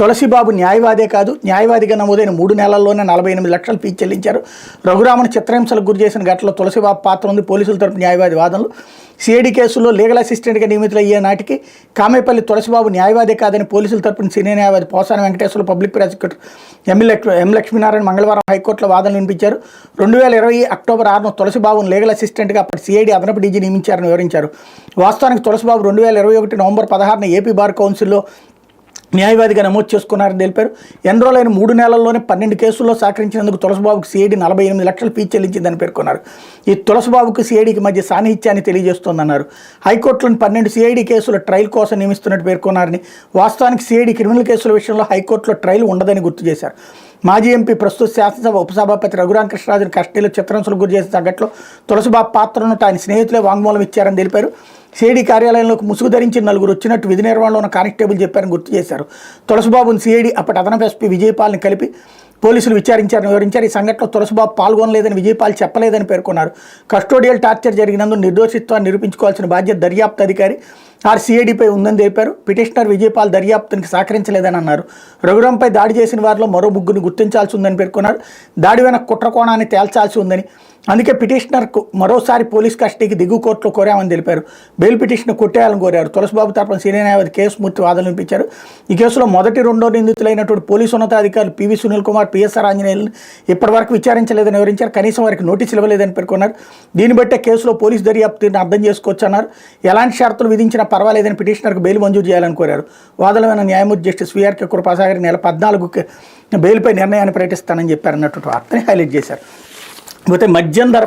తులసిబాబు న్యాయవాదే కాదు, న్యాయవాదిగా నమోదైన 3 నెలల్లోనే 48 లక్షలు ఫీజు చెల్లించారు. రఘురామన్ చిత్రహింసలకు గురి చేసిన ఘటనలో తులసిబాబు పాత్ర ఉంది. పోలీసుల తరపు న్యాయవాది వాదనలు. సిఐడి కేసులో లీగల్ అసిస్టెంట్గా నియమితులయ్యే నాటికి కామేపల్లి తులసిబాబు న్యాయవాదే కాదని పోలీసుల తరపున సీనియర్ న్యాయవాది పోసాని వెంకటేశ్వర్లు పబ్లిక్ ప్రాసిక్యూటర్ ఎం లక్ష్మీనారాయణ మంగళవారం హైకోర్టులో వాదనలు వినిపించారు. 2020 అక్టోబర్ 6న తులసిబాబును లీగల్ అసిస్టెంట్గా అప్పటి సిఐడి అదనపు డీజీ నియమించారని వివరించారు. వాస్తవానికి తులసిబాబు 2021 నవంబర్ 16న ఏపీ బార్ కౌన్సిల్లో న్యాయవాదిగా నమోదు చేసుకున్నారని తెలిపారు. ఎన్రోల్ అయిన 3 నెలల్లోనే 12 కేసుల్లో సహకరించినందుకు తులసిబాబుకు సిఐడి 48 లక్షలు ఫీజు చెల్లించిందని పేర్కొన్నారు. ఈ తులసిబాబుకు సిఐడికి మధ్య సాన్నిహిత్యాన్ని తెలియజేస్తోందన్నారు. హైకోర్టులోని 12 సిఐడి కేసుల ట్రయల్ కోసం నియమిస్తున్నట్టు పేర్కొన్నారని, వాస్తవానికి సిఐడి క్రిమినల్ కేసుల విషయంలో హైకోర్టులో ట్రయల్ ఉండదని గుర్తు చేశారు. మాజీ ఎంపీ ప్రస్తుత శాసనసభ ఉపసభాపతి రఘురామకృష్ణరాజును కస్టడీలో చిత్రహింసలకు గురి చేసిన సంఘటనలో తులసిబాబు పాత్రను ఆయన స్నేహితులే వాంగ్మూలం ఇచ్చారని తెలిపారు. సిఐడి కార్యాలయంలోకి ముసుగు ధరించి 4 వచ్చినట్టు విధి నిర్వహణలో ఉన్న కానిస్టేబుల్ చెప్పారని గుర్తు చేశారు. తులసిబాబును సిఐడి అప్పటి అదనపు ఎస్పీ విజయపాల్ని కలిపి పోలీసులు విచారించారని వివరించారు. ఈ సంఘటనలో తులసిబాబు పాల్గొనలేదని విజయపాల్ చెప్పలేదని పేర్కొన్నారు. కస్టోడియల్ టార్చర్ జరిగినందుకు నిర్దోషిత్వాన్ని నిరూపించుకోవాల్సిన బాధ్యత దర్యాప్తు అధికారి సిఐడిపై ఉందని తెలిపారు. పిటిషనర్ విజయపాల్ దర్యాప్తునికి సహకరించలేదని అన్నారు. రఘురాంపై దాడి చేసిన వారిలో మరో 3 గుర్తించాల్సి ఉందని పేర్కొన్నారు. దాడి వెనక కుట్ర కోణాన్ని తేల్చాల్సి ఉందని, అందుకే పిటిషనర్కు మరోసారి పోలీస్ కస్టడీకి దిగువ కోర్టులో కోరామని తెలిపారు. బెయిల్ పిటిషన్ కొట్టేయాలని కోరారు. తులసిబాబు తరపున సీనియర్ న్యాయవాది కేసు మూర్తి వాదనలు వినిపించారు. ఈ కేసులో మొదటి, రెండో నిందితులైనటువంటి పోలీసు ఉన్నతాధికారులు పివి సునీల్ కుమార్, పిఎస్ఆర్ ఆంజనేయులను ఇప్పటివరకు విచారించలేదని వివరించారు. కనీసం వారికి నోటీసులు ఇవ్వలేదని పేర్కొన్నారు. దీన్ని బట్టే కేసులో పోలీసు దర్యాప్తుని అర్థం చేసుకోవచ్చన్నారు. ఎలాంటి షరతులు విధించినా పర్వాలేదని పిటిషనర్కు బెయిల్ మంజూరు చేయాలని కోరారు. వాదనమైన న్యాయమూర్తి జస్టిస్ విఆర్కే కృపాసాగర్ నెల 14కి బెయిల్పై నిర్ణయాన్ని ప్రకటిస్తానని చెప్పారన్నటువంటి వార్తని హైలైట్ చేశారు. అయితే మద్యం ధర